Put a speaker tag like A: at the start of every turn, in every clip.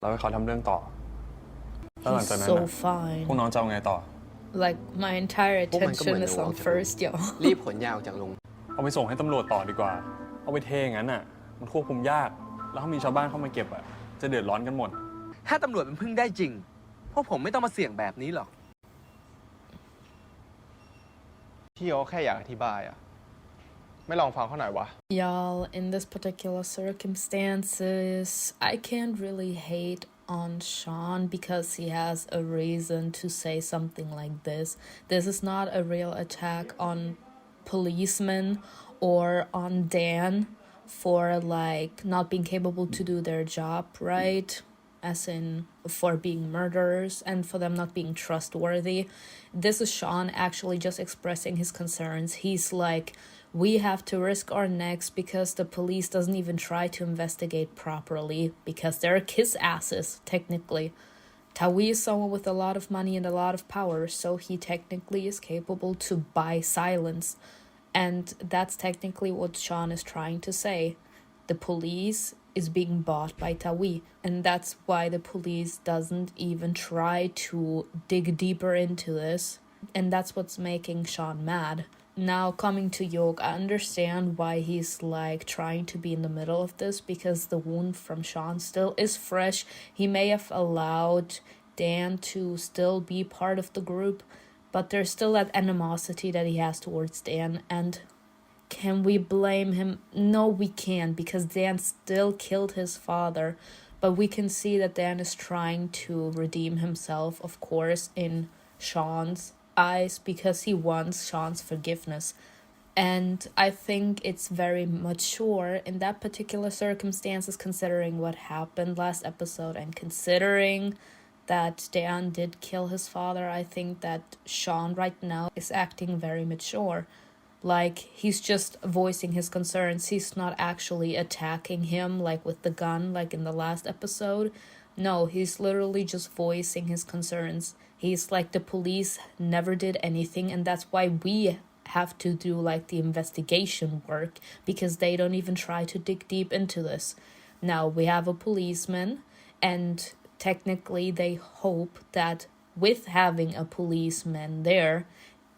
A: แล้วให้เขาทำเรื่องต่อแล้วหลัง
B: He's
A: จากนั้น
B: so
A: อ่ะพวก
B: fine.
A: น้องจะเอาไงต่อ
B: Like my entire
C: พวกมันก็เหมื
B: attention
C: อน
B: is
C: หนูอ
B: on
C: อกจากโรง
B: first, yo.
C: รีบขนยาออกจากโรง
A: เอาไปส่งให้ตำรวจต่อดีกว่า เอาไปเทอย่างนั้นอ่ะ มันควบคุมยาก แล้วถ้ามีชาวบ้านเข้ามาเก็บอ่ะ จะเดือดร้อนกันหมด
C: ถ้าตำรวจมันพึ่งได้จริง พวกผมไม่ต้องมาเสี่ยงแบบนี้หรอก
D: พี่โอแค่อยากอธิบายอะไม่ลองฟังเขาหน่อยวะ
B: Y'all, in this particular circumstances, I can't really hate on Sean because he has a reason to say something like this. This is not a real attack on policemen or on Dan for like not being capable to do their job, right? As in for being murderers and for them not being trustworthy. This is Sean actually just expressing his concerns. He's like, we have to risk our necks because the police doesn't even try to investigate properly because they're kiss asses, technically. Tawi is someone with a lot of money and a lot of power, so he technically is capable to buy silence. And that's technically what Sean is trying to say. The police is being bought by Tawi, and that's why the police doesn't even try to dig deeper into this, and that's what's making Sean mad. Now coming to Yog, I understand why he's like trying to be in the middle of this because the wound from Sean still is fresh. He may have allowed Dan to still be part of the group, but there's still that animosity that he has towards Dan, and can we blame him? No, we can't, because Dan still killed his father. But we can see that Dan is trying to redeem himself, of course, in Sean's eyes, because he wants Sean's forgiveness. And I think it's very mature in that particular circumstances, considering what happened last episode and considering that Dan did kill his father. I think that Sean right now is acting very mature. Like, he's just voicing his concerns. He's not actually attacking him, like, with the gun, like in the last episode. No, he's literally just voicing his concerns. He's like, the police never did anything, and that's why we have to do, like, the investigation work, because they don't even try to dig deep into this. Now, we have a policeman, and technically they hope that with having a policeman there,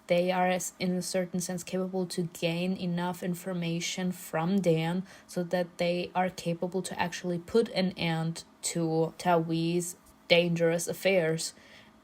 B: they are, in a certain sense, capable to gain enough information from Dan so that they are capable to actually put an end to Tawi's dangerous affairs.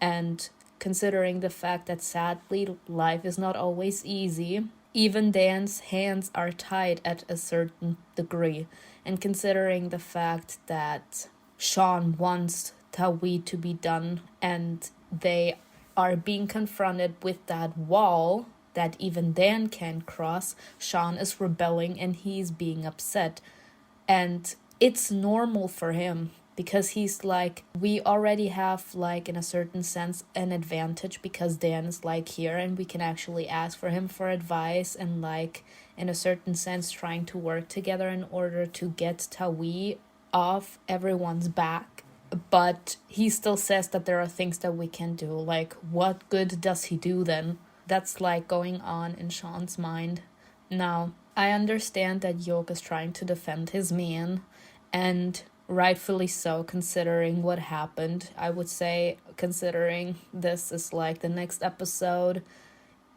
B: And considering the fact that sadly life is not always easy, even Dan's hands are tied at a certain degree. And considering the fact that Sean wants Tawi to be done and they are being confronted with that wall that even Dan can cross, Sean is rebelling and he's being upset. And it's normal for him because he's like, we already have, like, in a certain sense, an advantage because Dan is, like, here and we can actually ask for him for advice and, like, in a certain sense, trying to work together in order to get Tawi off everyone's back. But he still says that there are things that we can do. Like, what good does he do then? That's like going on in Sean's mind. Now, I understand that Yog is trying to defend his man, and rightfully so, considering what happened. I would say, considering this is like the next episode,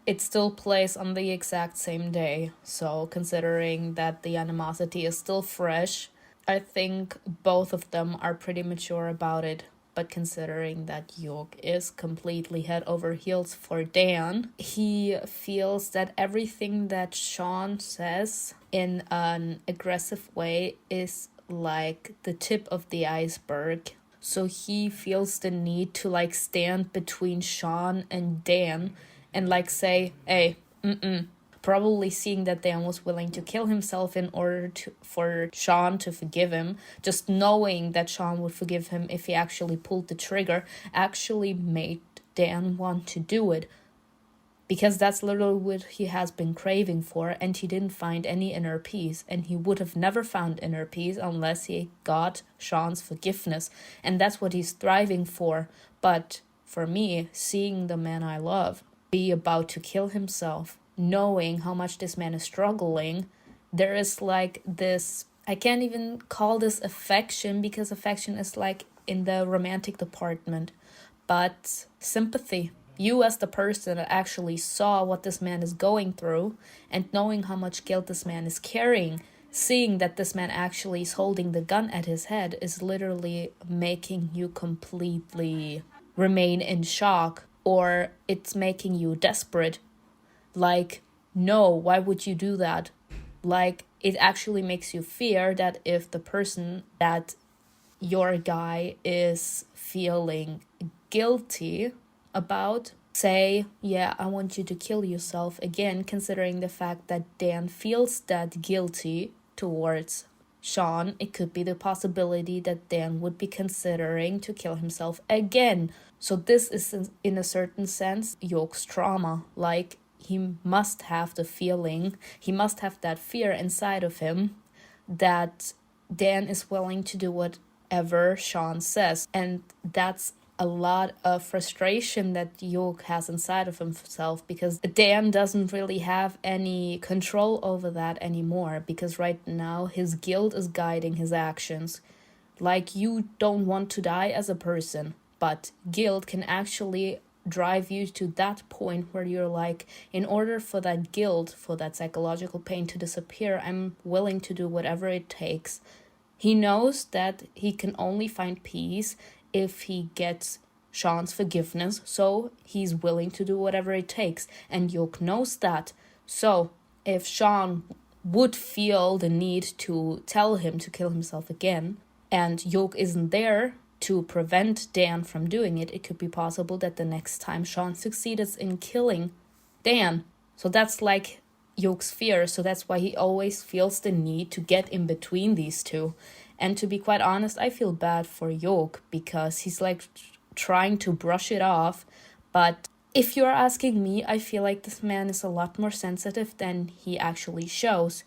B: it still plays on the exact same day. So, considering that the animosity is still fresh, I think both of them are pretty mature about it. But considering that Yog is completely head over heels for Dan, he feels that everything that Sean says in an aggressive way is like the tip of the iceberg. So he feels the need to, like, stand between Sean and Dan and, like, say, hey, probably seeing that Dan was willing to kill himself in order for Sean to forgive him, just knowing that Sean would forgive him if he actually pulled the trigger, actually made Dan want to do it. Because that's literally what he has been craving for, and he didn't find any inner peace, and he would have never found inner peace unless he got Sean's forgiveness, and that's what he's striving for. But for me, seeing the man I love be about to kill himself, knowing how much this man is struggling, there is like this, I can't even call this affection, because affection is like in the romantic department, but sympathy. You, as the person that actually saw what this man is going through and knowing how much guilt this man is carrying, seeing that this man actually is holding the gun at his head, is literally making you completely remain in shock, or it's making you desperate. Like, no, why would you do that? Like, it actually makes you fear that if the person that your guy is feeling guilty about, say, yeah, I want you to kill yourself, again, considering the fact that Dan feels that guilty towards Sean, it could be the possibility that Dan would be considering to kill himself again. So this is, in a certain sense, Yoke's trauma. Like, he must have the feeling, he must have that fear inside of him that Dan is willing to do whatever Sean says. And that's a lot of frustration that Yoke has inside of himself, because Dan doesn't really have any control over that anymore, because right now his guilt is guiding his actions. Like, you don't want to die as a person, but guilt can actually drive you to that point where you're like, in order for that guilt, for that psychological pain to disappear, I'm willing to do whatever it takes. He knows that he can only find peace if he gets Sean's forgiveness, so he's willing to do whatever it takes, and Yoke knows that. So if Sean would feel the need to tell him to kill himself again, and Yoke isn't there to prevent Dan from doing it, it could be possible that the next time Sean succeeds in killing Dan. So that's like Yoke's fear, so that's why he always feels the need to get in between these two. And to be quite honest, I feel bad for Yoke, because he's like trying to brush it off. But if you're asking me, I feel like this man is a lot more sensitive than he actually shows.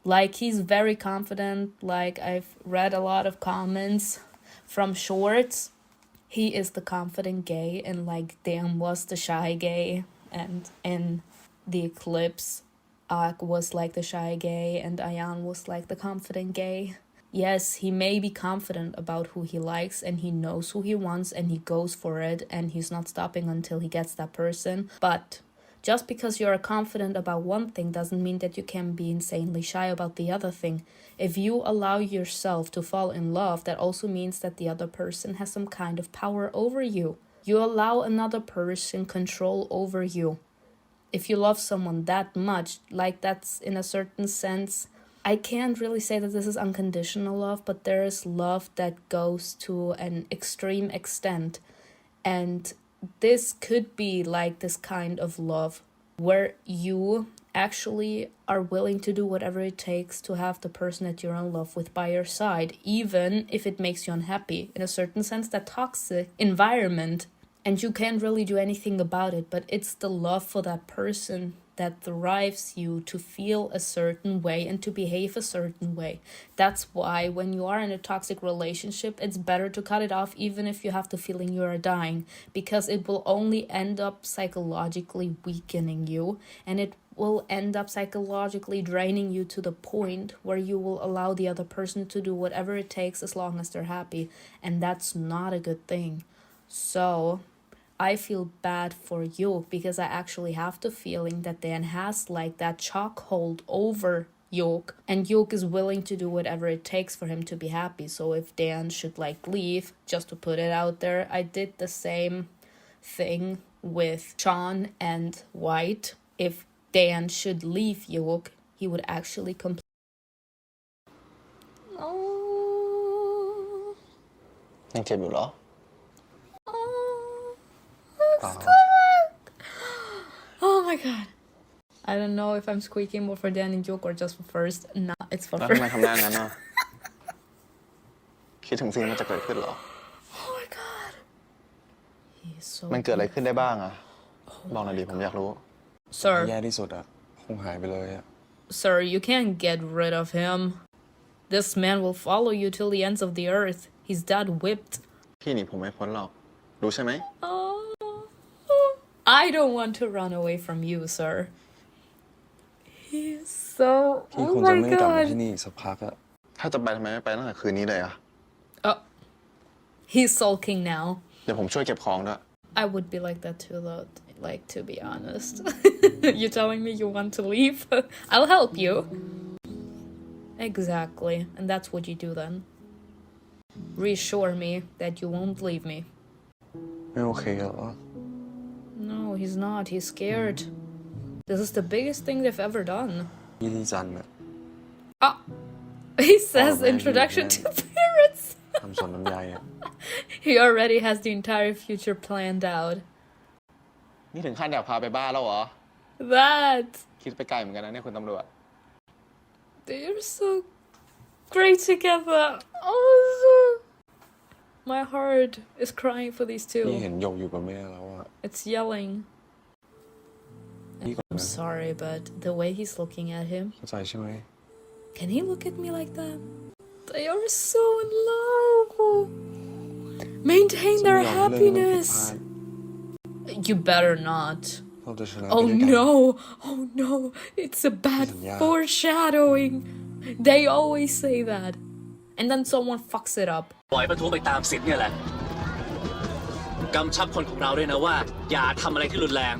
B: Like, he's very confident. Like, I've read a lot of comments from shorts. He is the confident gay, and like Dan was the shy gay, and in the Eclipse, Ak was like the shy gay, and Ayan was like the confident gay. Yes, he may be confident about who he likes, and he knows who he wants, and he goes for it, and he's not stopping until he gets that person. But just because you're confident about one thing doesn't mean that you can be insanely shy about the other thing. If you allow yourself to fall in love, that also means that the other person has some kind of power over you. You allow another person control over you. If you love someone that much, like, that's in a certain sense, I can't really say that this is unconditional love, but there is love that goes to an extreme extent. And this could be like this kind of love where you actually are willing to do whatever it takes to have the person that you're in love with by your side, even if it makes you unhappy. In a certain sense, that toxic environment, and you can't really do anything about it, but it's the love for that person that drives you to feel a certain way and to behave a certain way. That's why when you are in a toxic relationship, it's better to cut it off, even if you have the feeling you are dying, because it will only end up psychologically weakening you, and it will end up psychologically draining you to the point where you will allow the other person to do whatever it takes as long as they're happy, and that's not a good thing. So I feel bad for Yoke, because I actually have the feeling that Dan has like that chokehold over Yoke, and Yoke is willing to do whatever it takes for him to be happy. So if Dan should like leave, just to put it out there, I did the same thing with Sean and White. If Dan should leave Yoke, he would actually Oh.
D: ยังเจ็บอยู่เหรอ
B: Oh my god. I don't know if I'm squeaking more for Dan and Yoke or just for first. No, it's for
D: แล้ว
B: first.
D: ทำไมทำหน้างั้นอ่ะ คิดถึงสิ่งที่มันจะเกิดขึ้นเหรอ
B: Oh my god. He's so
D: มันเกิดอะไรขึ้นได้บ้างอ่ะ บอกหน่อยดิผมอยากรู้
B: Sir,
A: แย่ที่สุดอะคงหายไปเลยอะ
B: sir, you can't get rid of him. This man will follow you till the ends of the earth. He's that whipped.
D: พี่หนีผมไม่พ้นหรอก รู้ใช่ไหม
B: Oh, I don't want to run away from you, sir. He's so.
A: พี่
B: Oh
A: คงจะ
B: my
A: ไม่กลับมา
B: god.
A: ที่นี่อีกสักพักอะ
D: ถ้าจะไปทำไมไม่ไปตั้งแต่คืนนี้เลยอ่ะ
B: Oh, He's sulking now.
D: เดี๋ยวผมช่วยเก็บของด้วย
B: I would be like that too, though, like, to be honest. You're telling me you want to leave? I'll help you. Exactly. And that's what you do then. Reassure me that you won't leave me.
D: ไม่โอเคเหรอ
B: No, he's not. He's scared. This is the biggest thing they've ever done.
D: พี่ดีจันอะ
B: Ah! He says
D: man,
B: introduction
D: man.
B: to parents.
D: ทำสวนลำไยอะ
B: He already has the entire future planned out.
D: นี่ถึงขั้นอยากพาไปบ้านแล้วเหรอ
B: That!
D: คิดไปไกลเหมือนกันนะเนี่ยคุณตำรวจ
B: They're so great together. Oh, my heart is crying for these
D: พี่
B: two.
D: เห็นหยกอยู่กับแม่แล้วอะ
B: It's yelling.
D: พี่ก่อน
B: I'm
D: นะ
B: sorry, but the way he's looking at him.
D: เข้าใจใช่ไหม
B: Can he look at me like that? They are so in love. Maintain
D: จะ
B: their
D: ไม่ยอมเลิกมันผิด
B: happiness.
D: พลาด
B: You better not.
D: เราจะชนะไป
B: Oh
D: ด้วยกัน
B: no. Oh no. It's a bad
D: Yeah.
B: foreshadowing. They always say that. And then someone fucks it up.
E: ปล่อยประท้วงไปตามสิทธิ์เนี่ยแหละกำชับคนของเราด้วยนะว่า อย่าทำอะไรที่รุนแรง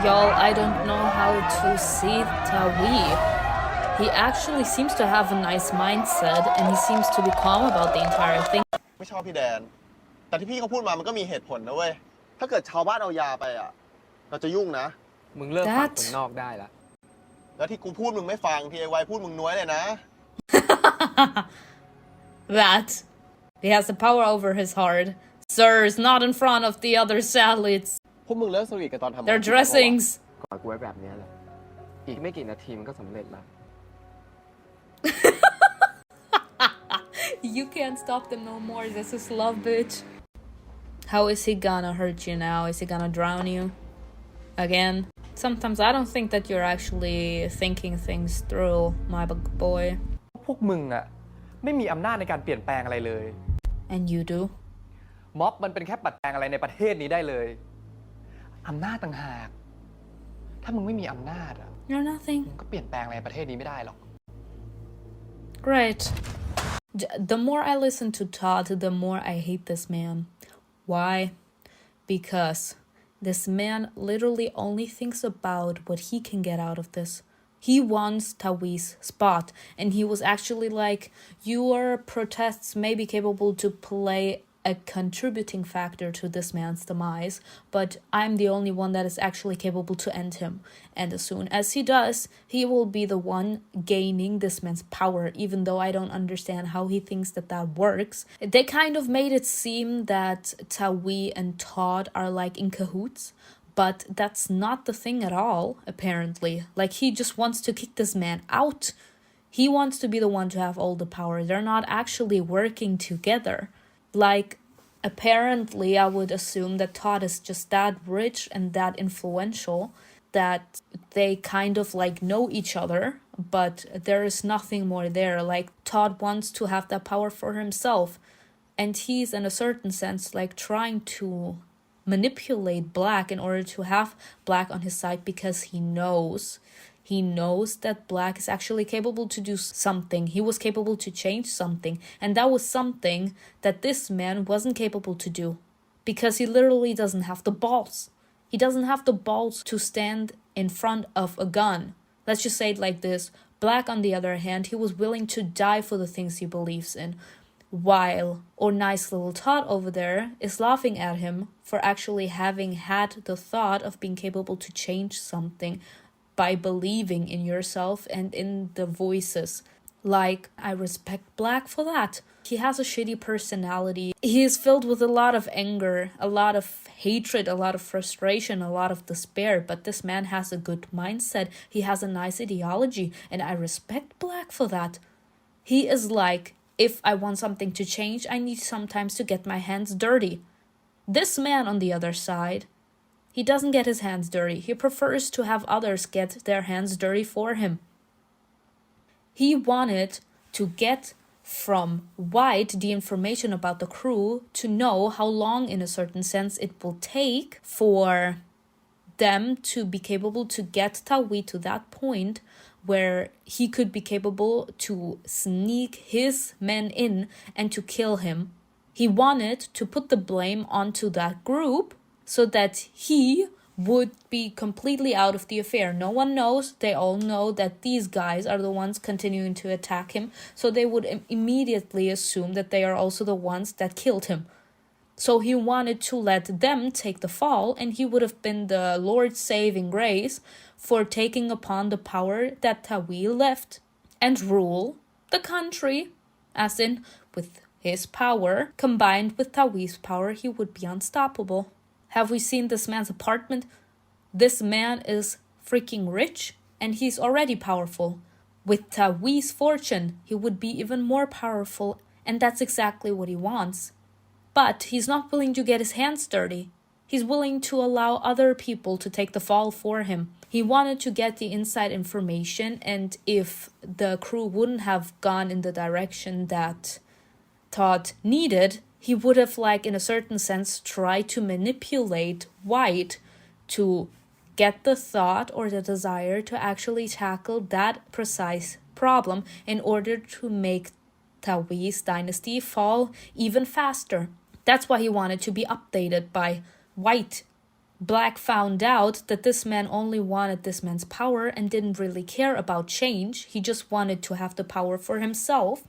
B: Y'all, I don't know how to see Tawi. He actually seems to have a nice mindset and he seems to be calm about the entire thing.
F: ไม่ชอบพี่แดน แต่ที่พี่เขาพูดมามันก็มีเหตุผลนะเว้ย ถ้าเกิดชาวบ้านเอายาไปอ่ะ เราจะยุ่งนะ
C: มึงเลิกฟัง
B: That-
C: คนนอกได้ละ
F: แล้วที่กูพูดมึงไม่ฟังที่ไอ้ไวพูดมึงน้อยเลยนะ
B: That. He has the power over his heart. Sirs, not in front of the other satellites.
F: พวกมึงเลิกสวีทกันตอนทำ
B: Their dressings.
C: กอดกูไว้แบบเนี้ยแหละ อีกไม่กี่นาทีมันก็สำเร็จละ
B: You can't stop them no more. This is love, bitch. How is he gonna hurt you now? Is he gonna drown you? Again? Sometimes I don't think that you're actually thinking things through, my boy.
G: พวกมึงอะไม่มีอำนาจในการเปลี่ยนแปลงอะไรเลย
B: And you do?
G: ม็อบมันเป็นแค่ปัดแปลงอะไรในประเทศนี้ได้เลยอำนาจต่างหาก ถ้ามึงไม่มีอำนาจอะ
B: You're nothing.
G: มึงก็เปลี่ยนแปลงอะไรในประเทศนี้ไม่ได้หรอก
B: Great. The more I listen to Todd, the more I hate this man. Why? Because this man literally only thinks about what he can get out of this. He wants Tawi's spot, and he was actually like, your protests may be capable to play a contributing factor to this man's demise, but I'm the only one that is actually capable to end him. And as soon as he does, he will be the one gaining this man's power, even though I don't understand how he thinks that that works. They kind of made it seem that Tawi and Todd are like in cahoots, but that's not the thing at all, apparently. Like, he just wants to kick this man out. He wants to be the one to have all the power. They're not actually working together. Like, apparently, I would assume that Todd is just that rich and that influential that they kind of like know each other, but there is nothing more there. Like, Todd wants to have that power for himself, and he's in a certain sense like trying to manipulate Black in order to have Black on his side because he knows that Black is actually capable to do something. He was capable to change something. And that was something that this man wasn't capable to do. Because he literally doesn't have the balls. He doesn't have the balls to stand in front of a gun. Let's just say it like this. Black, on the other hand, he was willing to die for the things he believes in. While our nice little Todd over there is laughing at him for actually having had the thought of being capable to change something by believing in yourself and in the voices. Like, I respect Black for that. He has a shitty personality. He is filled with a lot of anger, a lot of hatred, a lot of frustration, a lot of despair. But this man has a good mindset. He has a nice ideology. And I respect Black for that. He is like, if I want something to change, I need sometimes to get my hands dirty. This man, on the other side, he doesn't get his hands dirty. He prefers to have others get their hands dirty for him. He wanted to get from White the information about the crew to know how long, in a certain sense, it will take for them to be capable to get Tawi to that point where he could be capable to sneak his men in and to kill him. He wanted to put the blame onto that group so that he would be completely out of the affair. No one knows. They all know that these guys are the ones continuing to attack him. So they would immediately assume that they are also the ones that killed him. So he wanted to let them take the fall, and he would have been the Lord's saving grace for taking upon the power that Tawi left and rule the country. As in, with his power combined with Tawi's power, he would be unstoppable. Have we seen this man's apartment? This man is freaking rich, and he's already powerful. With Tawi's fortune, he would be even more powerful, and that's exactly what he wants. But he's not willing to get his hands dirty. He's willing to allow other people to take the fall for him. He wanted to get the inside information, and if the crew wouldn't have gone in the direction that Todd needed, he would have, like, in a certain sense, tried to manipulate White to get the thought or the desire to actually tackle that precise problem in order to make Tawi's dynasty fall even faster. That's why he wanted to be updated by White. Black found out that this man only wanted this man's power and didn't really care about change. He just wanted to have the power for himself,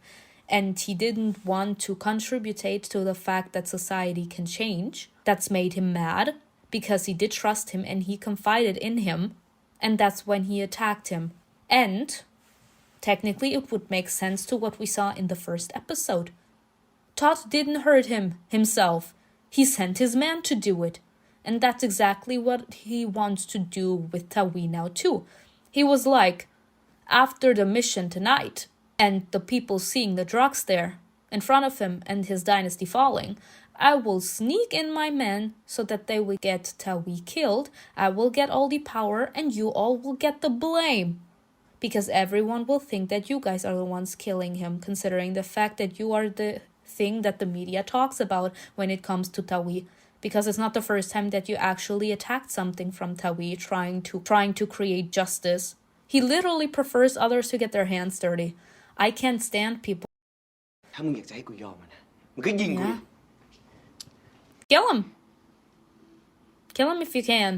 B: and he didn't want to contribute to the fact that society can change. That's made him mad, because he did trust him and he confided in him, and that's when he attacked him. And technically it would make sense to what we saw in the first episode. Todd didn't hurt him himself. He sent his man to do it. And that's exactly what he wants to do with Tawi now too. He was like, after the mission tonight, and the people seeing the drugs there in front of him and his dynasty falling, I will sneak in my men so that they will get Tawi killed. I will get all the power and you all will get the blame. Because everyone will think that you guys are the ones killing him, considering the fact that you are the thing that the media talks about when it comes to Tawi. Because it's not the first time that you actually attacked something from Tawi trying to create justice. He literally prefers others to get their hands dirty. I can't stand people.
H: ถ้ามึงอยากจะให้กูยอมมันนะมึงก็ยิงกูดิ
B: Yeah. Kill him. Kill him if you can.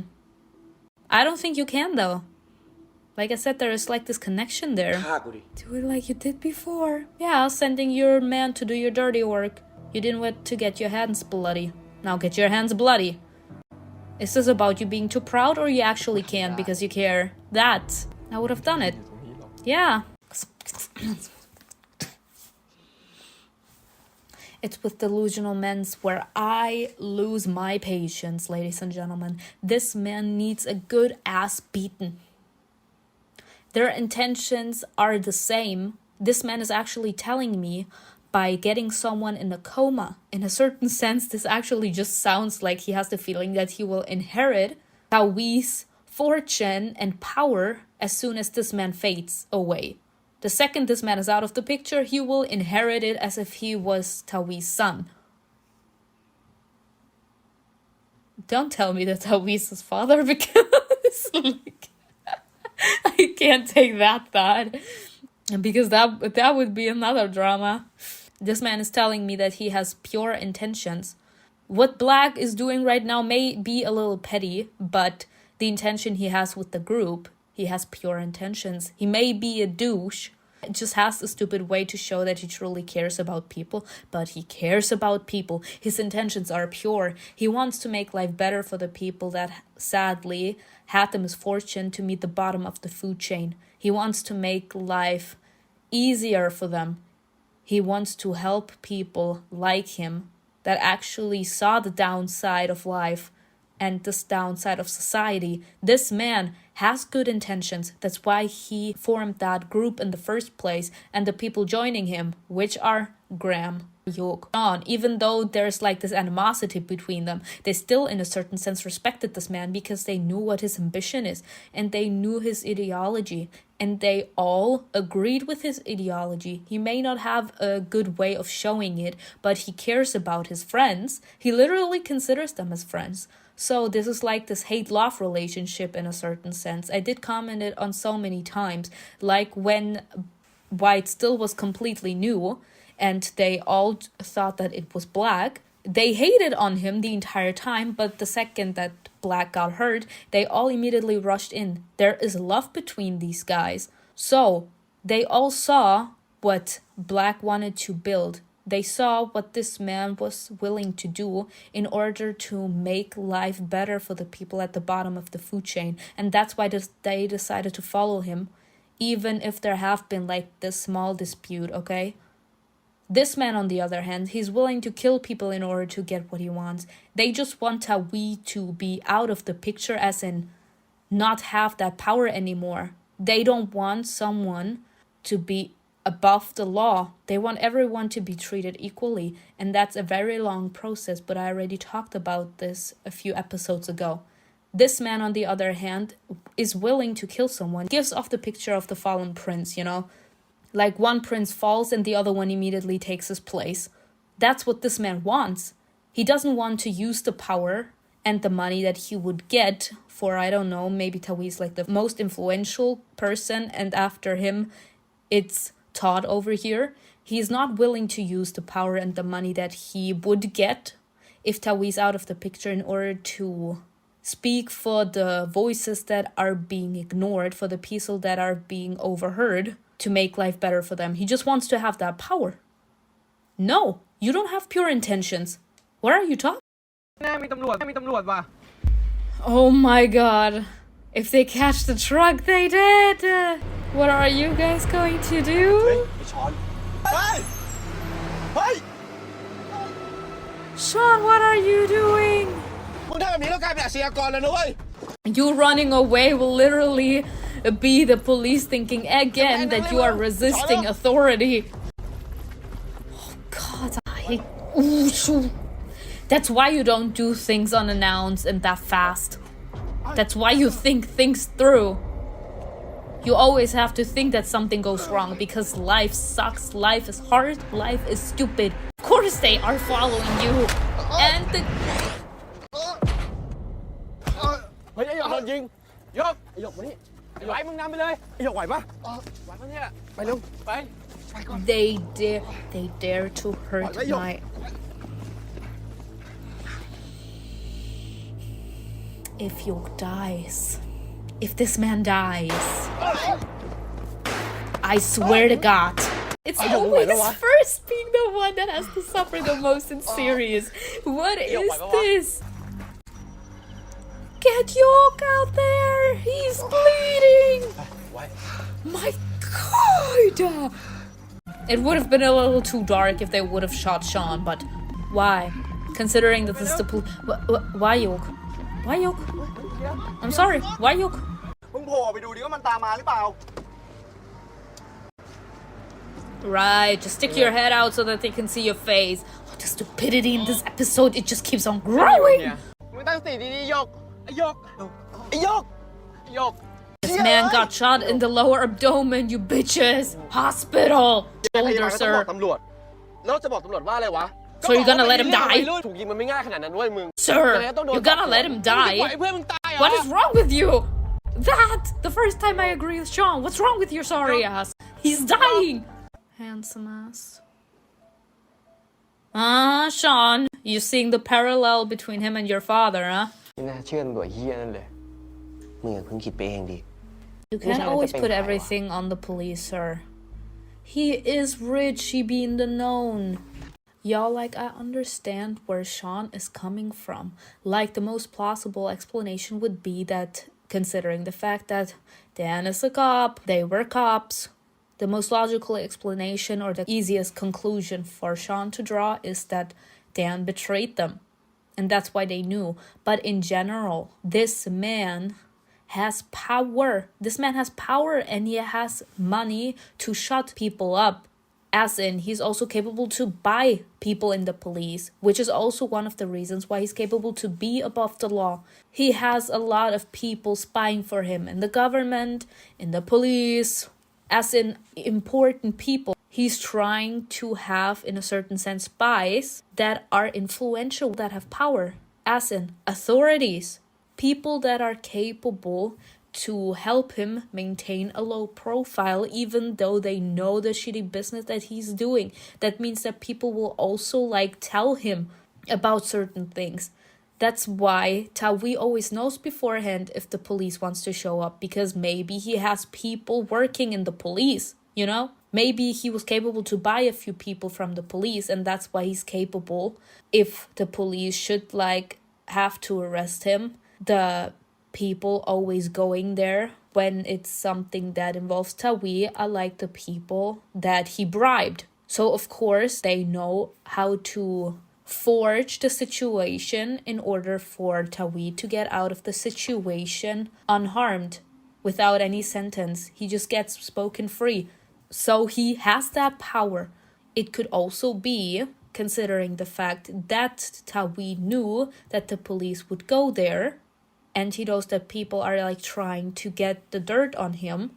B: I don't think you can though. Like I said, there is like this connection there.
H: ฆ่ากูดิ
B: Do it like you did before. Yeah, sending your man to do your dirty work. You didn't want to get your hands bloody. Now get your hands bloody. Is this about you being too proud, or you actually can because you care? That. I would have done it. Yeah. It's with delusional men where I lose my patience, ladies and gentlemen. This man needs a good ass beating. Their intentions are the same. This man is actually telling me by getting someone in a coma. In a certain sense, this actually just sounds like he has the feeling that he will inherit Tawi's fortune and power as soon as this man fades away. The second this man is out of the picture, he will inherit it as if he was Tawi's son. Don't tell me that Tawi's his father, because like, I can't take that thought. Because that would be another drama. This man is telling me that he has pure intentions. What Black is doing right now may be a little petty, but the intention he has with the group, he has pure intentions. He may be a douche. It just has a stupid way to show that he truly cares about people, but he cares about people. His intentions are pure. He wants to make life better for the people that sadly had the misfortune to meet the bottom of the food chain. He wants to make life easier for them. He wants to help people like him that actually saw the downside of life and this downside of society. This man has good intentions. That's why he formed that group in the first place, and the people joining him, which are Graham, York, John. Even though there's like this animosity between them, they still in a certain sense respected this man because they knew what his ambition is and they knew his ideology. and they all agreed with his ideology. He may not have a good way of showing it, but he cares about his friends. He literally considers them as friends. So this is like this hate-love relationship in a certain sense. I did comment it on so many times, like when White still was completely new and they all thought that it was Black. They hated on him the entire time, but the second that Black got hurt, they all immediately rushed in. There is love between these guys. So they all saw what Black wanted to build. They saw what this man was willing to do in order to make life better for the people at the bottom of the food chain. And that's why they decided to follow him, even if there have been like this small dispute, okay? This man, on the other hand, he's willing to kill people in order to get what he wants. They just want Tawi to be out of the picture, as in not have that power anymore. They don't want someone to be above the law. They want everyone to be treated equally. And that's a very long process, but I already talked about this a few episodes ago. This man, on the other hand, is willing to kill someone. Gives off the picture of the fallen prince, you know? Like one prince falls and the other one immediately takes his place. That's what this man wants. He doesn't want to use the power and the money that he would get for, I don't know, maybe Tawi's like the most influential person, and after him, it's Todd over here. He's not willing to use the power and the money that he would get if Tawi's out of the picture in order to speak for the voices that are being ignored, for the people that are being overheard, to make life better for them. He just wants to have that power. No, you don't have pure intentions. What are you talking? Oh my god. If they catch the truck, they did. What are you guys going to do?
F: ไอ้ช้อนเฮ้ย เฮ้ย
B: Sean, what are you doing?
F: มึงทำแบบนี้แล้วกลายเป็นอาชญากรแล้วนะเว้ย
B: You running away will literally be the police thinking again that you are resisting authority. Oh god, I hate... Ooh, shoot. That's why you don't do things unannounced and that fast. That's why you think things through. You always have to think that something goes wrong because life sucks, life is hard, life is stupid. Of course they are following you. And the...
F: เฮ้ยไอ้หยกโดนยิงยกไอ้หยกมานี่ไอ้หยกไอ้มึงนำไปเลยไอ้หยกไหวปะไหวปะเนี่ยไปเร็วไป
B: They dare to hurt my... If Yoke dies, if this man dies, I swear to God, it's always first being the one that has to suffer the most in series. What is this? Get Yoke out there! He's bleeding! My God! It would have been a little too dark if they would have shot Sean, but why? Considering that this is the why Yoke? Why Yoke? I'm sorry, why Yoke?
F: มึงโผล่ไปดูดิว่ามันตามมาหรือเปล่า
B: Right, just stick your head out so that they can see your face. Oh, the stupidity in this episode, it just keeps on growing!
F: มึงตั้งสติดีๆหยกไอ้หยกไอ้หยกไอ้หยก
B: This man got shot in the lower abdomen, you bitches! Hospital!
F: พยา
B: Shoulder,
F: บาลก็ต้องบอก
B: sir.
F: ตำรวจแล้วจะบอกตำรวจว่าอะไรวะ
B: So you're gonna let him die?
F: ถูกยิงมันไม่ง่ายขนาดนั้นเว้ยมึง
B: Sir, you're gonna let him die? What is wrong with you? That! The first time I agree with Sean. What's wrong with your sorry ass? He's dying! Handsome ass. Sean, you seeing the parallel between him and your father, huh?
H: ไม่น่าเชื่อตำรวจเฮี้ยนั่นเลยมึงอย่าเพิ่งคิดไปเองดิ
B: You can't always put everything on the police, sir. He is rich, he be in the known. Y'all, like, I understand where Sean is coming from. Like, the most plausible explanation would be that, considering the fact that Dan is a cop, they were cops, the most logical explanation or the easiest conclusion for Sean to draw is that Dan betrayed them. And that's why they knew. But in general, this man has power. This man has power and he has money to shut people up. As in, he's also capable to buy people in the police, which is also one of the reasons why he's capable to be above the law. He has a lot of people spying for him in the government, in the police, as in important people. He's trying to have, in a certain sense, spies that are influential, that have power, as in authorities, people that are capable to help him maintain a low profile, even though they know the shitty business that he's doing. That means that people will also tell him about certain things. That's why Tawi always knows beforehand if the police wants to show up, because maybe he has people working in the police, you know? Maybe he was capable to buy a few people from the police, and that's why he's capable, if the police should have to arrest him, the people always going there when it's something that involves Tawi are the people that he bribed. So of course they know how to forge the situation in order for Tawi to get out of the situation unharmed, without any sentence. He just gets spoken free. So he has that power. It could also be, considering the fact that Tawi knew that the police would go there, and he knows that people are trying to get the dirt on him,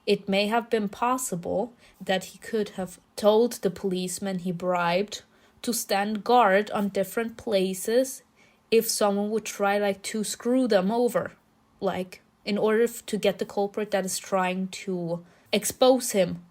B: it may have been possible that he could have told the policeman he bribed to stand guard on different places if someone would try to screw them over, in order to get the culprit that is trying to expose him.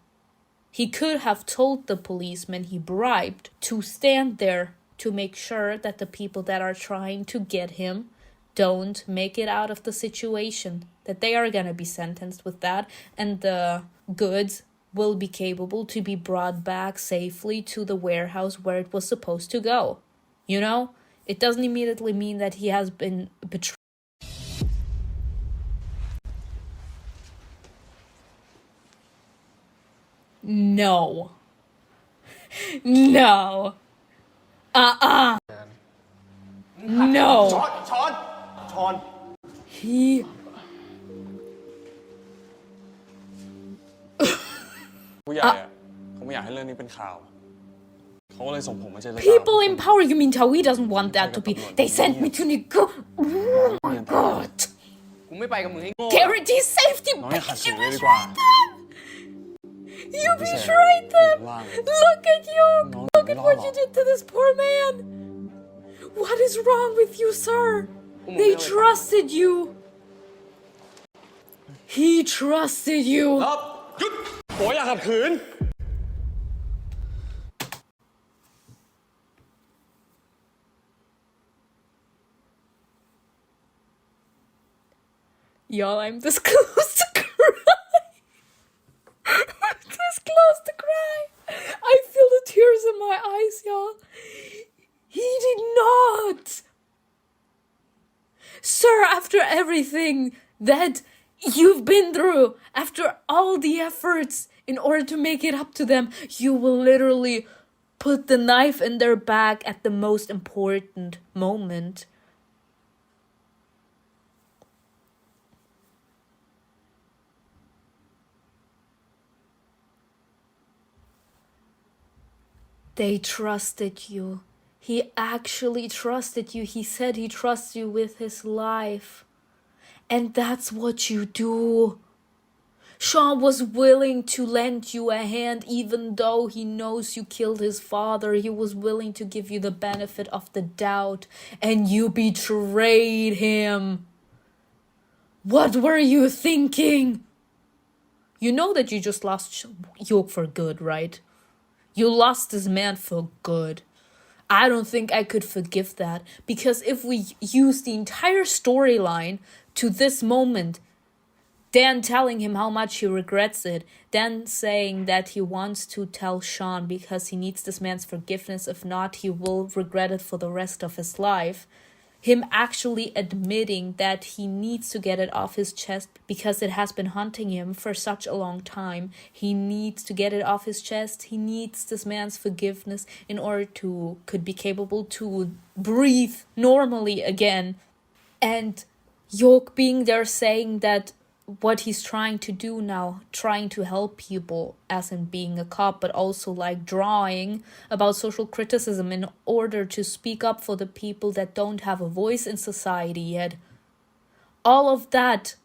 B: He could have told the policeman he bribed to stand there to make sure that the people that are trying to get him don't make it out of the situation, that they are gonna be sentenced with that, and the goods will be capable to be brought back safely to the warehouse where it was supposed to go. You know? It doesn't immediately mean that he has been betrayed. No. No. No.
D: ช้อน
B: He...
A: ผู้ใหญ่อะเขาไม่อยากให้เรื่องนี้เป็นข่าว เขาก็เลยส่งผมมาเจรจา
B: People in power, you mean Tawi doesn't want that to be... They sent me to Nico... Oh my god.
C: กูไม่ไปกับมึงให้โง่
B: Guarantee safety,
A: น้องอย่าขัด
B: bitch,
A: ขื
B: you
A: นเลยดีกว่า
B: You betrayed them! Look at you!
A: No,
B: Look at
A: no,
B: what
A: no.
B: you did to this poor man! What is wrong with you, sir? They trusted you! He trusted you!
A: หยุดโอ้ยอย่าขัดขืน
B: Y'all, I'm this close to cry. I'm this close to cry. I feel the tears in my eyes, y'all. He did not. Sir, after everything that you've been through, after all the efforts in order to make it up to them, you will literally put the knife in their back at the most important moment. They trusted you. He actually trusted you. He said he trusts you with his life. And that's what you do. Sean was willing to lend you a hand even though he knows you killed his father. He was willing to give you the benefit of the doubt. And you betrayed him. What were you thinking? You know that you just lost York for good, right? You lost this man for good. I don't think I could forgive that, because if we use the entire storyline to this moment, Dan telling him how much he regrets it, Dan saying that he wants to tell Sean because he needs this man's forgiveness, if not, he will regret it for the rest of his life. Him actually admitting that he needs to get it off his chest because it has been haunting him for such a long time. He needs to get it off his chest. He needs this man's forgiveness in order to could be capable to breathe normally again. And York being there saying that what he's trying to do now, trying to help people, as in being a cop, but also like drawing about social criticism in order to speak up for the people that don't have a voice in society yet. All of that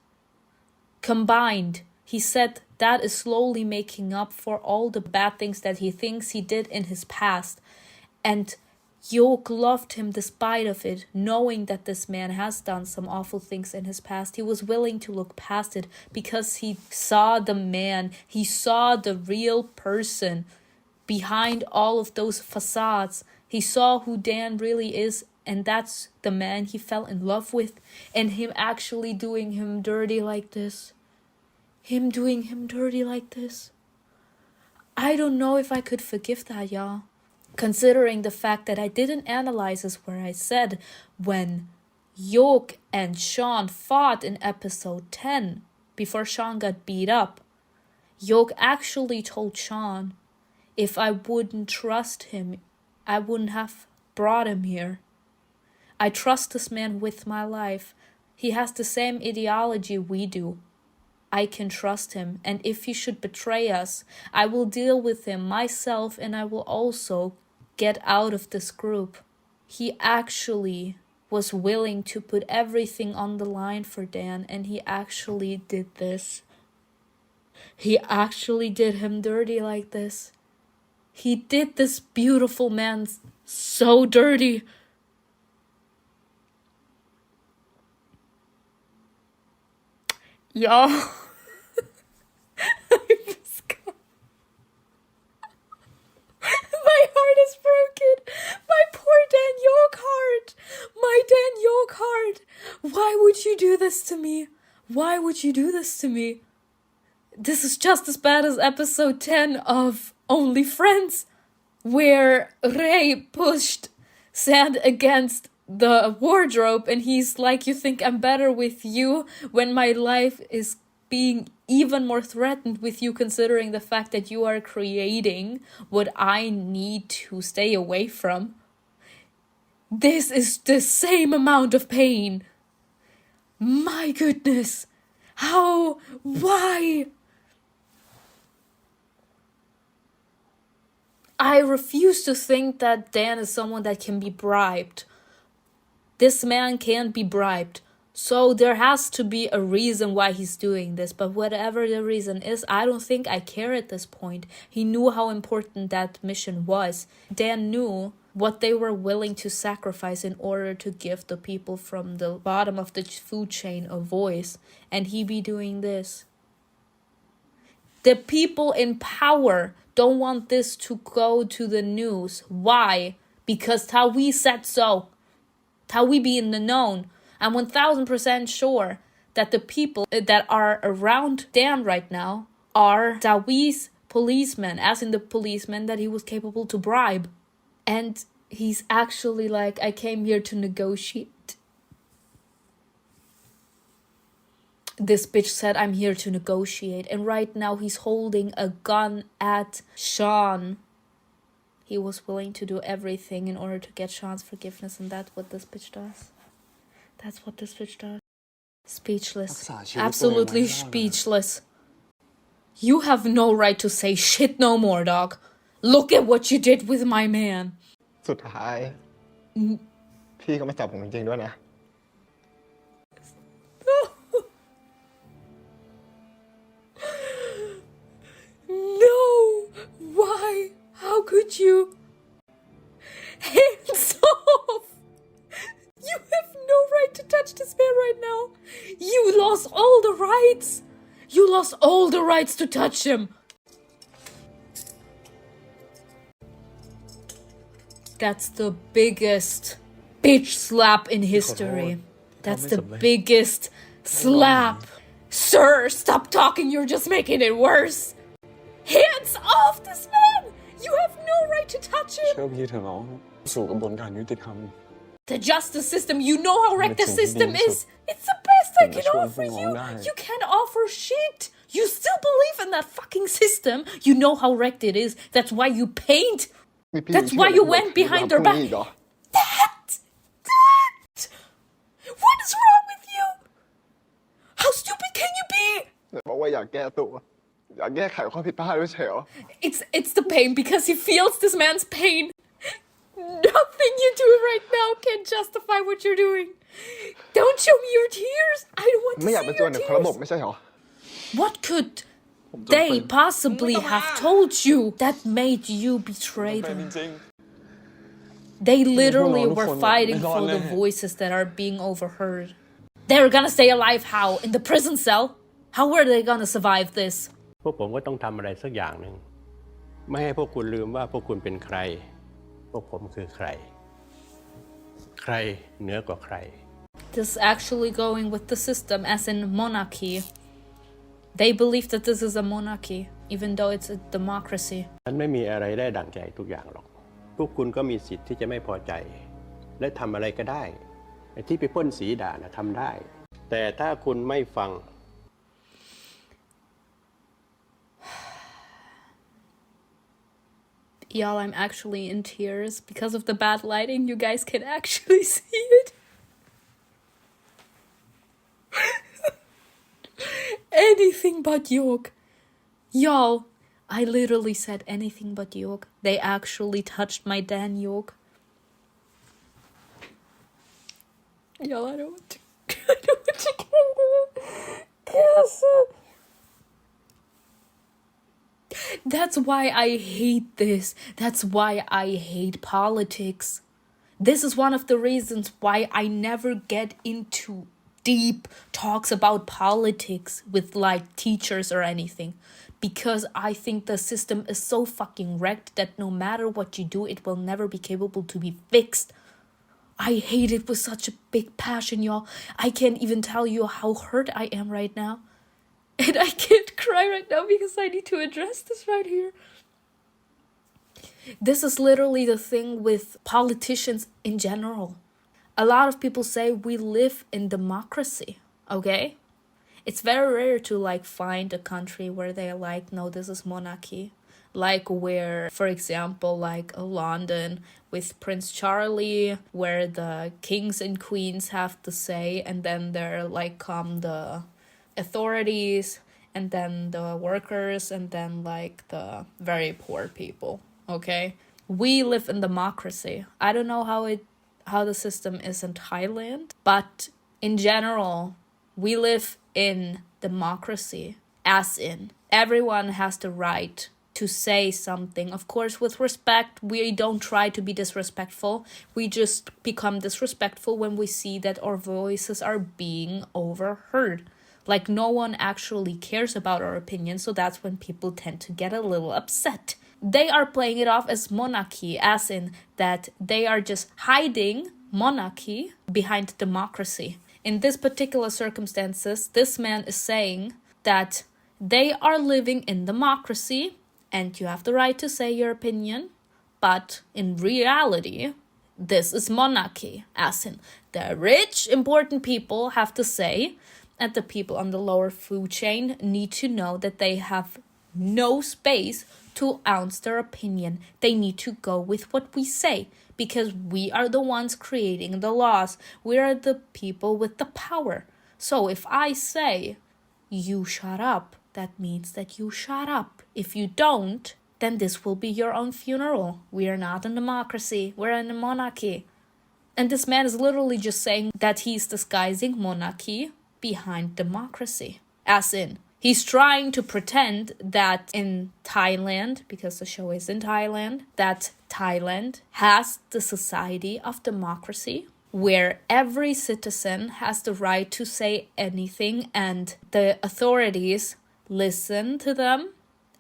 B: combined, he said that is slowly making up for all the bad things that he thinks he did in his past. And York loved him despite of it, knowing that this man has done some awful things in his past. He was willing to look past it because he saw the man, he saw the real person behind all of those facades. He saw who Dan really is, and that's the man he fell in love with. And him actually doing him dirty like this. Him doing him dirty like this. I don't know if I could forgive that, y'all. Considering the fact that I didn't analyze this where I said when York and Sean fought in episode 10, before Sean got beat up, York actually told Sean, if I wouldn't trust him, I wouldn't have brought him here. I trust this man with my life. He has the same ideology we do. I can trust him, and if he should betray us, I will deal with him myself, and I will also get out of this group. He actually was willing to put everything on the line for Dan, and he actually did this. He actually did him dirty like this. He did this beautiful man so dirty. Y'all. My heart is broken. My poor Dan York heart. My Dan York heart. Why would you do this to me? Why would you do this to me? This is just as bad as episode 10 of Only Friends, where Ray pushed Sand against the wardrobe and he's like, you think I'm better with you when my life is being even more threatened with you, considering the fact that you are creating what I need to stay away from. This is the same amount of pain. My goodness. How? Why? I refuse to think that Dan is someone that can be bribed. This man can't be bribed. So there has to be a reason why he's doing this. But whatever the reason is, I don't think I care at this point. He knew how important that mission was. Dan knew what they were willing to sacrifice in order to give the people from the bottom of the food chain a voice. And he be doing this. The people in power don't want this to go to the news. Why? Because Tawi said so. Tawi be in the known. I'm 1000% sure that the people that are around Dan right now are Tawi's policemen, as in the policemen that he was capable to bribe. And he's actually like, I came here to negotiate. This bitch said, I'm here to negotiate. And right now he's holding a gun at Sean. He was willing to do everything in order to get Sean's forgiveness, and that's what this bitch does. That's what this bitch does. Speechless. Absolutely speechless. You have no right to say shit no more, dog. Look at what you did with my man.
D: สุดท้าย พี่ก็มาจับผมจริงๆด้วยนะ
B: No! Why? How could you? Hands off! You have no right to touch this man right now. You lost all the rights. You lost all the rights to touch him. That's the biggest bitch slap in history. That's the biggest slap. Sir, stop talking. You're just making it worse. Hands off this man. You have no right to touch him.
A: เชื่อพี่เถอะน้องสู่กระบวนการยุติธรรม
B: The justice system, you know how wrecked the system is. It's the best I can offer you. You can't offer shit. You still believe in that fucking system. You know how wrecked it is. That's why you paint. That's why you went behind their back. That! What is wrong with you? How stupid can you be?
D: ไหนบอกว่าอยากแก้ตัว อยากแก้ไขข้อผิดพลาดด้วยใช่เหรอ
B: It's the pain because he feels this man's pain. Nothing you do right now can justify what you're doing. Don't show me your tears. I don't want to
D: ไม่อยาก
B: see
D: เป็นส่วน
B: your
D: หนึ่งของระบบ
B: tears.
D: ไม่ใช่เหรอ
B: What could they possibly have told you that made you betray
A: เป็น
B: them?
A: จริง
B: They literally
A: Hold on,
B: were
A: hold on.
B: fighting
A: Hold on,
B: for the
A: let me-
B: voices that are being overheard. They're gonna stay alive how? In the prison cell? How were they gonna survive this?
I: พวกผมก็ต้องทำอะไรสักอย่างหนึ่งไม่ให้พวกคุณลืมว่าพวกคุณเป็นใคร พวกผมคือใคร ใครเหนือกว่าใคร
B: This is actually going with the system, as in monarchy. They believe that this is a monarchy, even though it's a democracy.
I: มันไม่มีอะไรได้ดั่งใจทุกอย่างหรอก พวกคุณก็มีสิทธิ์ที่จะไม่พอใจ และทำอะไรก็ได้ไอ้ที่ไปพ่นสีด่านะทำได้ แต่ถ้าคุณไม่ฟัง
B: Y'all, I'm actually in tears because of the bad lighting. You guys can actually see it. Anything but yoke. Y'all, I literally said anything but yoke. They actually touched my Dan yoke. Y'all, I don't want to. I don't want to kill them. That's why I hate this. That's why I hate politics. This is one of the reasons why I never get into deep talks about politics with like teachers or anything. Because I think the system is so fucking wrecked that no matter what you do, it will never be capable to be fixed. I hate it with such a big passion, y'all. I can't even tell you how hurt I am right now. And I can't cry right now because I need to address this right here. This is literally the thing with politicians in general. A lot of people say we live in democracy, okay? It's very rare to like find a country where they're like, no, this is monarchy. Like where, for example, like London with Prince Charlie, where the kings and queens have the say, and then there like come the authorities, and then the workers, and then like the very poor people, okay? We live in democracy. I don't know how the system is in Thailand, but in general, we live in democracy, as in everyone has the right to say something. Of course, with respect, we don't try to be disrespectful. We just become disrespectful when we see that our voices are being overheard. Like no one actually cares about our opinion, so that's when people tend to get a little upset. They are playing it off as monarchy, as in that they are just hiding monarchy behind democracy. In this particular circumstances, this man is saying that they are living in democracy and you have the right to say your opinion, but in reality, this is monarchy, as in the rich, important people have to say, and the people on the lower food chain need to know that they have no space to ounce their opinion. They need to go with what we say because we are the ones creating the laws. We are the people with the power. So if I say, you shut up, that means that you shut up. If you don't, then this will be your own funeral. We are not in democracy. We're in a monarchy. And this man is literally just saying that he's disguising monarchy behind democracy. As in, he's trying to pretend that in Thailand, because the show is in Thailand, that Thailand has the society of democracy where every citizen has the right to say anything and the authorities listen to them,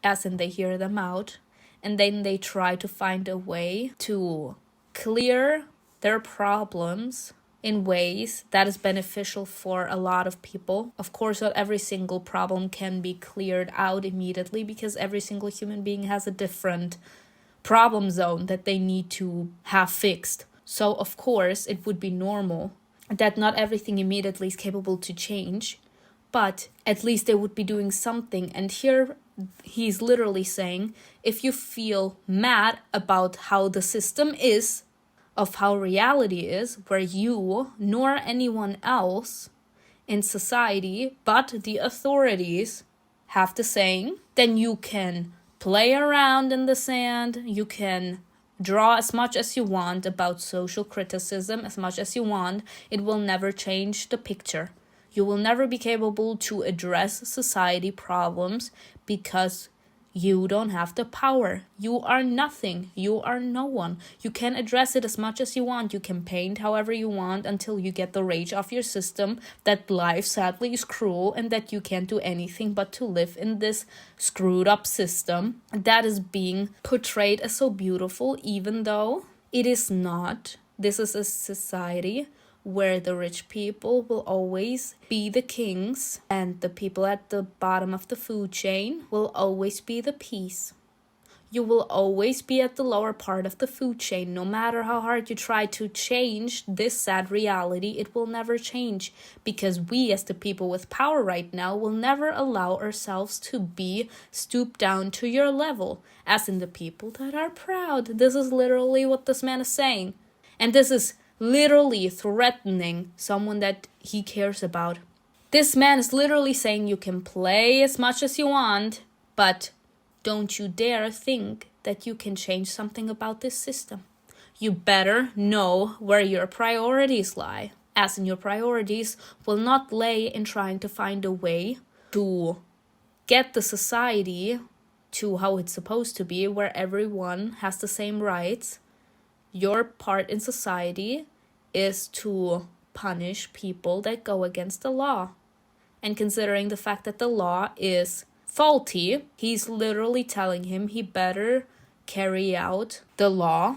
B: as in they hear them out, and then they try to find a way to clear their problems in ways that is beneficial for a lot of people. Of course, not every single problem can be cleared out immediately because every single human being has a different problem zone that they need to have fixed. So, of course, it would be normal that not everything immediately is capable to change, but at least they would be doing something. And here he's literally saying, if you feel mad about how the system is, of how reality is, where you nor anyone else in society, but the authorities have the saying, then you can play around in the sand, you can draw as much as you want about social criticism, as much as you want. It will never change the picture. You will never be capable to address society problems because you don't have the power. You are nothing. You are no one. You can address it as much as you want. You can paint however you want until you get the rage of your system that life sadly is cruel and that you can't do anything but to live in this screwed up system that is being portrayed as so beautiful, even though it is not. This is a society where the rich people will always be the kings and the people at the bottom of the food chain will always be the peas. You will always be at the lower part of the food chain. No matter how hard you try to change this sad reality, it will never change because we as the people with power right now will never allow ourselves to be stooped down to your level, as in the people that are proud. This is literally what this man is saying. And this is literally threatening someone that he cares about. This man is literally saying you can play as much as you want, but don't you dare think that you can change something about this system. You better know where your priorities lie, as in your priorities will not lay in trying to find a way to get the society to how it's supposed to be, where everyone has the same rights. Your part in society is to punish people that go against the law. And considering the fact that the law is faulty, he's literally telling him he better carry out the law,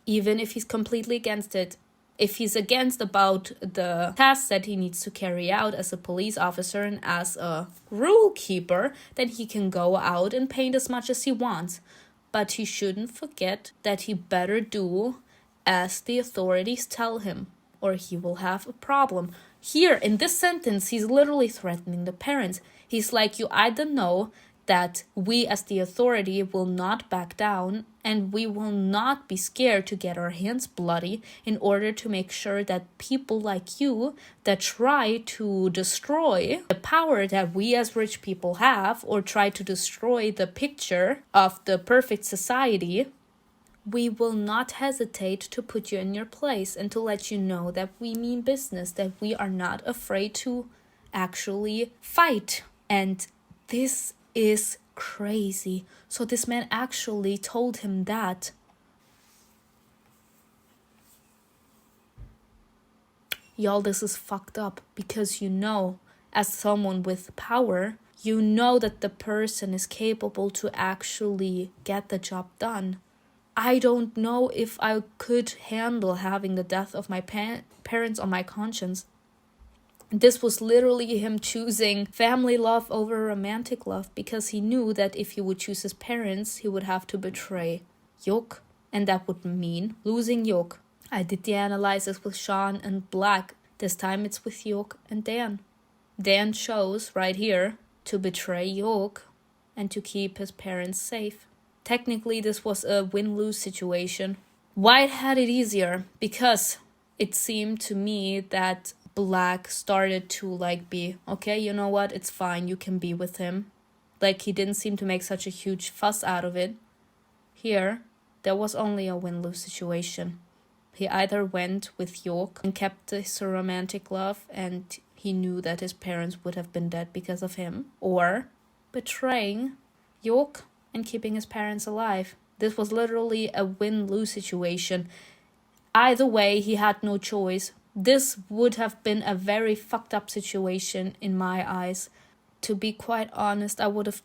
B: even if he's completely against it. If he's against about the tasks that he needs to carry out as a police officer and as a rule keeper, then he can go out and paint as much as he wants. But he shouldn't forget that he better do as the authorities tell him, or he will have a problem. Here, in this sentence, he's literally threatening the parents. He's like, you either know that we as the authority will not back down and we will not be scared to get our hands bloody in order to make sure that people like you that try to destroy the power that we as rich people have or try to destroy the picture of the perfect society, we will not hesitate to put you in your place and to let you know that we mean business, that we are not afraid to actually fight. And this is crazy. So this man actually told him that. Y'all, this is fucked up because you know, as someone with power, you know that the person is capable to actually get the job done. I don't know if I could handle having the death of my parents on my conscience. This was literally him choosing family love over romantic love because he knew that if he would choose his parents, he would have to betray Yok, and that would mean losing Yok. I did the analysis with Sean and Black. This time it's with Yok and Dan. Dan chose right here to betray Yok and to keep his parents safe. Technically, this was a win-lose situation. White had it easier because it seemed to me that Black started to be, okay, you know what, it's fine, you can be with him. He didn't seem to make such a huge fuss out of it. Here, there was only a win-lose situation. He either went with Yok and kept his romantic love and he knew that his parents would have been dead because of him, or betraying Yok and keeping his parents alive. This was literally a win-lose situation. Either way, he had no choice. This would have been a very fucked up situation in my eyes. To be quite honest, I would have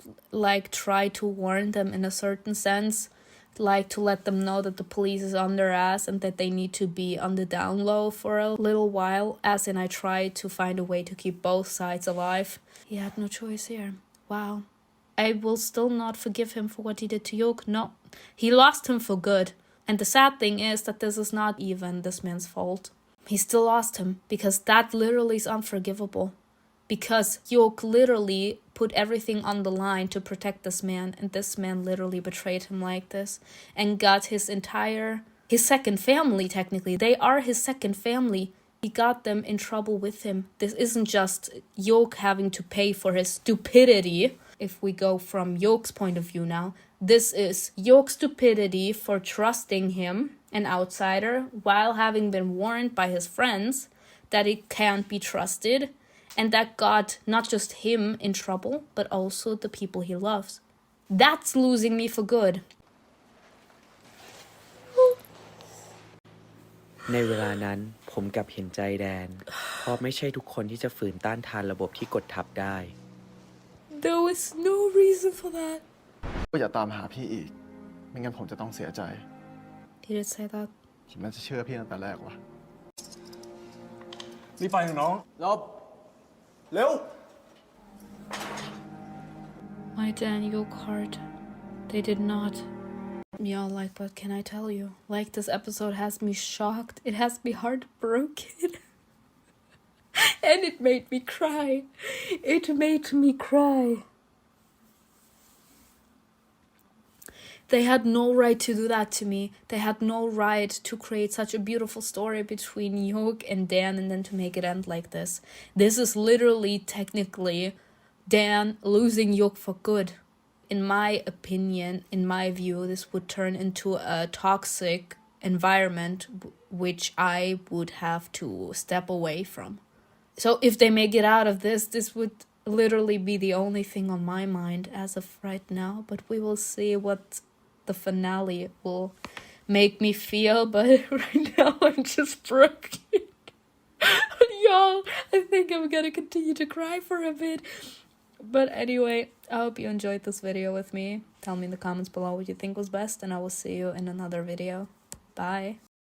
B: tried to warn them in a certain sense, to let them know that the police is on their ass and that they need to be on the down low for a little while, as in I tried to find a way to keep both sides alive. He had no choice here. Wow. I will still not forgive him for what he did to Yok. No, he lost him for good. And the sad thing is that this is not even this man's fault. He still lost him because that literally is unforgivable. Because Yok literally put everything on the line to protect this man, and this man literally betrayed him like this and got his second family, technically. They are his second family. He got them in trouble with him. This isn't just Yoke having to pay for his stupidity. If we go from Yoke's point of view now, this is Yoke's stupidity for trusting him, an outsider, while having been warned by his friends that it can't be trusted, and that got not just him in trouble, but also the people he loves. That's losing me for good.
J: ในเวลานั้นผมกลับเห็นใจแดน เพราะไม่ใช่ทุกคนที่จะฝืนต้านทานระบบที่กดทับได้
B: There was no reason for that.
F: ก็อย่าตามหาพี่อีก ไม่งั้นผมจะต้องเสียใจ
B: He did say that.
F: ผมน่าจะเชื่อพี่ตั้งแต่แรกว่ะ
A: รีบไปเถอะน้อง
F: ลบ เร็ว
B: My Dan Yoke heart. They did not. Yeah, like, what can I tell you? Like, this episode has me shocked. It has me heartbroken. And it made me cry. It made me cry. They had no right to do that to me. They had no right to create such a beautiful story between Yoke and Dan and then to make it end like this. This is literally, technically, Dan losing Yoke for good. In my opinion, in my view, this would turn into a toxic environment which I would have to step away from. So if they make it out of this, this would literally be the only thing on my mind as of right now. But we will see what the finale will make me feel. But right now I'm just broken. Y'all, I think I'm gonna continue to cry for a bit. But anyway, I hope you enjoyed this video with me. Tell me in the comments below what you think was best, and I will see you in another video. Bye.